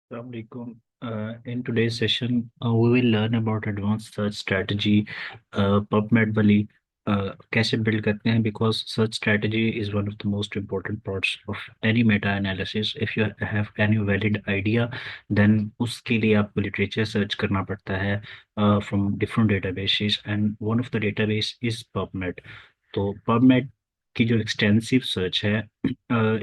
Assalamualaikum. In today's session, we will learn about advanced search strategy, PubMed वाली कैसे build करते हैं because search strategy is one of the most important parts of any meta analysis. If you have any valid idea, then उसके लिए आपको literature search करना पड़ता है from different databases and one of the database is PubMed. तो PubMed की जो extensive search है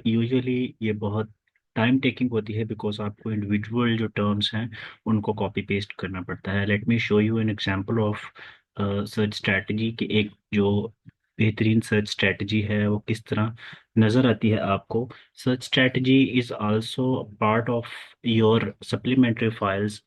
यूजुअली ये बहुत टाइम टेकिंग होती है बिकॉज आपको इंडिविजुअल जो टर्म्स हैं उनको कॉपी पेस्ट करना पड़ता है। Let me show you an example of search strategy कि एक जो बेहतरीन सर्च स्ट्रैटेजी है वो किस तरह नज़र आती है आपको। Search strategy is also part of your supplementary files.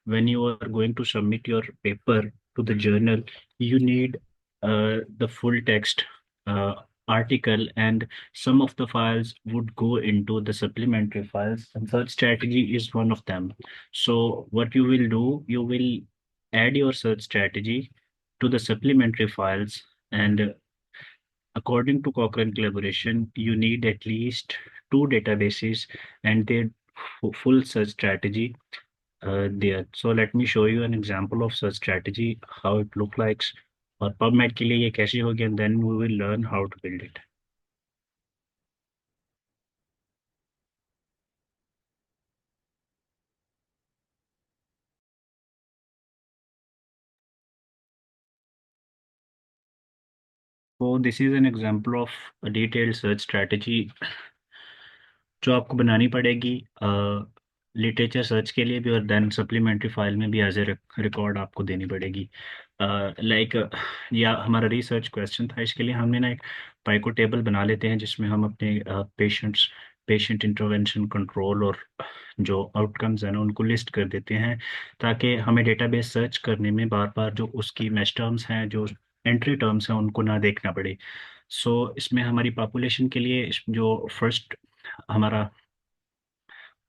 when you are going to submit your paper to the journal, you need the full text uh, article, and some of the files would go into the supplementary files, and search strategy is one of them. So what you will do, you will add your search strategy to the supplementary files, and according to Cochrane collaboration, you need at least two databases and their full search strategy there. So let me show you an example of such strategy, how it look like और PubMed के लिए ये कैसे होगी, and then we will learn how to build it. So this is an example of a detailed search strategy जो आपको बनानी पड़ेगी लिटरेचर सर्च के लिए भी और देन सप्लीमेंट्री फाइल में भी एज ए रिकॉर्ड आपको देनी पड़ेगी। लाइक या हमारा रिसर्च क्वेश्चन था, इसके लिए हमने ना एक पाइको टेबल बना लेते हैं जिसमें हम अपने पेशेंट इंटरवेंशन कंट्रोल और जो आउटकम्स हैं ना उनको लिस्ट कर देते हैं, ताकि हमें डेटाबेस सर्च करने में बार बार जो उसकी मैच टर्म्स हैं, जो एंट्री टर्म्स हैं, उनको ना देखना पड़े। सो इसमें हमारी पॉपुलेशन के लिए जो फर्स्ट हमारा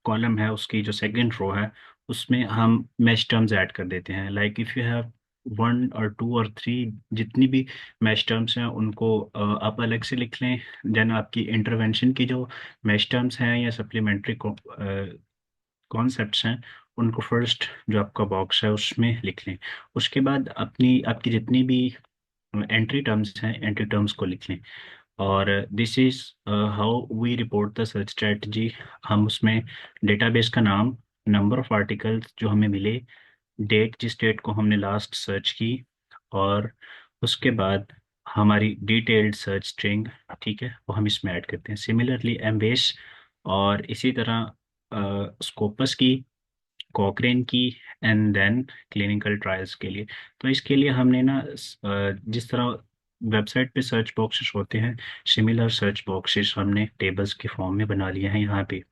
कॉलम है उसकी जो सेकंड रो है उसमें हम मैच टर्म्स ऐड कर देते हैं। Like if you have one और टू और थ्री, जितनी भी मैच टर्म्स हैं उनको आप अलग से लिख लें। देन आपकी इंटरवेंशन की जो मैच टर्म्स हैं या सप्लीमेंट्री कॉन्सेप्ट्स हैं उनको फर्स्ट जो आपका बॉक्स है उसमें लिख लें। उसके बाद अपनी आपकी जितनी भी एंट्री टर्म्स हैं एंट्री टर्म्स को लिख लें। और this is how we report the search strategy. हम उसमें डेटाबेस का नाम, नंबर ऑफ आर्टिकल्स जो हमें मिले, डेट जिस डेट को हमने लास्ट सर्च की, और उसके बाद हमारी डिटेल्ड सर्च स्ट्रिंग, ठीक है, वो हम इसमें ऐड करते हैं। सिमिलरली एम्बेस और इसी तरह स्कोपस की, कॉकरेन की, एंड देन क्लिनिकल ट्रायल्स के लिए। तो इसके लिए हमने ना जिस तरह वेबसाइट पे सर्च बॉक्सेस होते हैं, सिमिलर सर्च बॉक्सेस हमने टेबल्स के फॉर्म में बना लिए हैं यहाँ पे।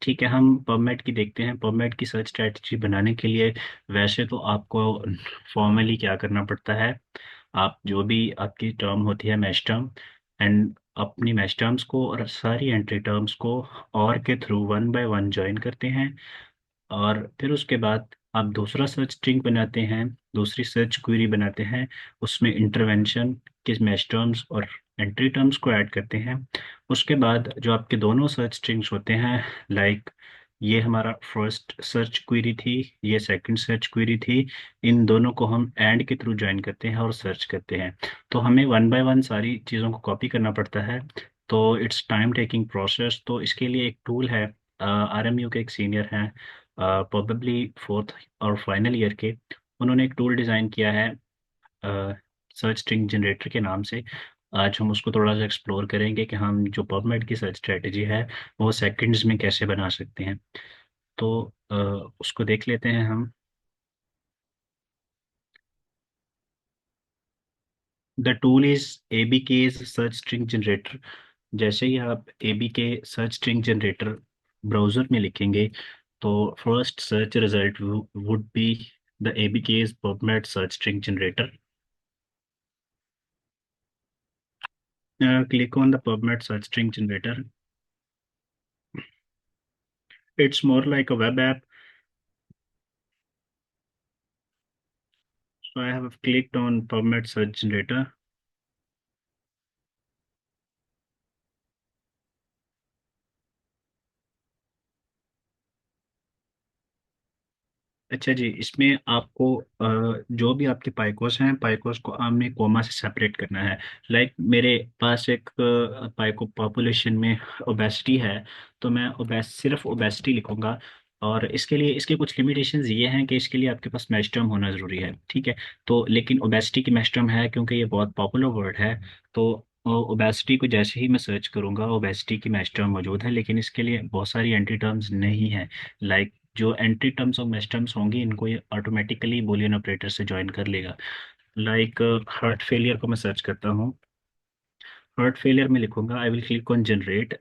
ठीक है, हम पबमेड की देखते हैं। पबमेड की सर्च स्ट्रैटेजी बनाने के लिए वैसे तो आपको फॉर्मली क्या करना पड़ता है, आप जो भी आपकी टर्म होती है मैच टर्म, एंड अपनी मैच टर्म्स को और सारी एंट्री टर्म्स को और के through one by one join करते हैं, और फिर उसके बाद आप दूसरा सर्च स्ट्रिंग बनाते हैं, दूसरी सर्च क्वेरी बनाते हैं, उसमें इंटरवेंशन के मैच टर्म्स और एंट्री टर्म्स को ऐड करते हैं। उसके बाद जो आपके दोनों सर्च स्ट्रिंग्स होते हैं, लाइक ये हमारा फर्स्ट सर्च क्वेरी थी, ये सेकंड सर्च क्वेरी थी, इन दोनों को हम एंड के थ्रू ज्वाइन करते हैं और सर्च करते हैं। तो हमें वन बाय वन सारी चीज़ों को कॉपी करना पड़ता है, तो इट्स टाइम टेकिंग प्रोसेस। तो इसके लिए एक टूल है, आरएमयू के एक सीनियर हैं, प्रोबेबली फोर्थ और फाइनल ईयर के, उन्होंने एक टूल डिज़ाइन किया है सर्च स्ट्रिंग जनरेटर के नाम से। आज हम उसको थोड़ा सा एक्सप्लोर करेंगे कि हम जो पबमेड की सर्च स्ट्रेटजी है वो सेकंड्स में कैसे बना सकते हैं। तो उसको देख लेते हैं हम। The tool is ABK search string generator. जैसे ही आप ABK search string generator browser में लिखेंगे तो first search result would be the ABK's PubMed search string generator. Click on the PubMed search string generator. It's more like a web app. So I have clicked on PubMed search generator. अच्छा जी, इसमें आपको जो भी आपके पाइकोस हैं, पाइकोस को आपने coma से सेपरेट करना है। लाइक मेरे पास एक पाइको पॉपुलेशन में ओबेसिटी है, तो मैं सिर्फ ओबेसिटी लिखूंगा। और इसके लिए इसके कुछ लिमिटेशंस ये हैं कि इसके लिए आपके पास मैच टर्म होना ज़रूरी है, ठीक है। तो लेकिन ओबेसिटी की मैच टर्म है, क्योंकि ये बहुत पॉपुलर वर्ड है। तो ओबेसिटी को जैसे ही मैं सर्च करूंगा, ओबेसिटी की मैच टर्म मौजूद है, लेकिन इसके लिए बहुत सारी एंटी टर्म्स नहीं है। लाइक जो एंट्री टर्म्स और मैच टर्म्स होंगी, इनको ये ऑटोमेटिकली बूलियन ऑपरेटर से ज्वाइन कर लेगा। लाइक हार्ट फेलियर को मैं सर्च करता हूँ। हार्ट फेलियर में लिखूंगा, I will click on generate.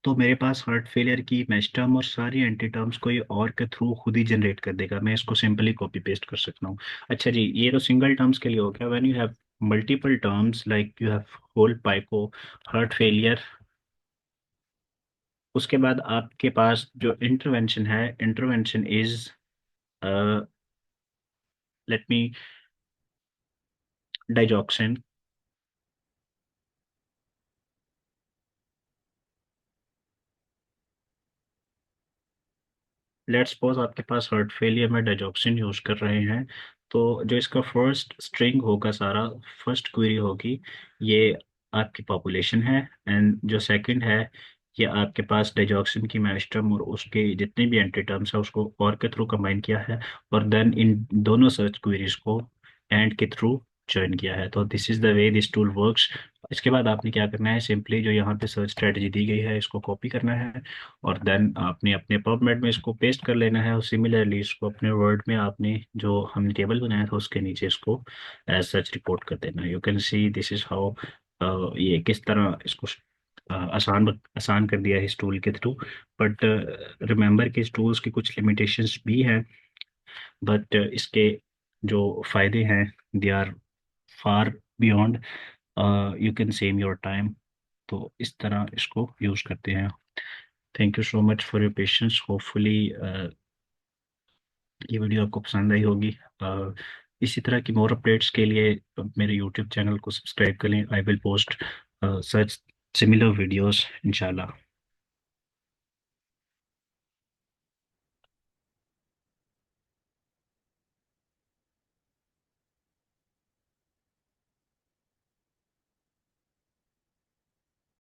तो मेरे पास हार्ट फेलियर की मैच टर्म और सारी एंटी टर्म्स को ये और के थ्रू खुद ही जनरेट कर देगा। मैं इसको सिंपली कॉपी पेस्ट कर सकता हूँ। अच्छा जी, ये तो सिंगल टर्म्स के लिए हो गया। When you have multiple terms, like you have whole पाइको, हार्ट फेलियर, उसके बाद आपके पास जो इंटरवेंशन है, intervention is, let me, digoxin. Let's suppose आपके पास हार्ट फेलियर में डाइजॉक्सिन यूज कर रहे हैं, तो जो इसका फर्स्ट स्ट्रिंग होगा, सारा फर्स्ट क्वेरी होगी, ये आपकी पॉपुलेशन है। एंड जो सेकंड है, ये आपके पास डाइजॉक्सिन की मैस्टम और उसके जितने भी एंटी टर्म्स है उसको और के थ्रू कंबाइन किया है, और देन इन दोनों सर्च क्वेरीज को एंड के थ्रू ज्वाइन किया है। तो this is the way this tool works. इसके बाद आपने क्या करना है, सिंपली जो यहाँ पे सर्च स्ट्रेटजी दी गई है इसको कॉपी करना है, और देन आपने अपने पबमेड में इसको पेस्ट कर लेना है, और सिमिलरली इसको अपने वर्ड में आपने जो हमने टेबल बनाया था उसके नीचे इसको एज सच रिपोर्ट कर देना है। You can see this is how, ये किस तरह इसको आसान कर दिया है इस टूल के थ्रू। बट रिमेंबर कि इस टूल्स की कुछ लिमिटेशंस भी हैं, बट इसके जो फायदे हैं, they are far beyond, you can save your time. तो इस तरह इसको यूज करते हैं। Thank you so much for your patience. Hopefully ये वीडियो आपको पसंद आई होगी। इसी तरह की मोर अपडेट्स के लिए मेरे यूट्यूब चैनल को सब्सक्राइब कर लें। I will post such similar videos इंशाल्लाह।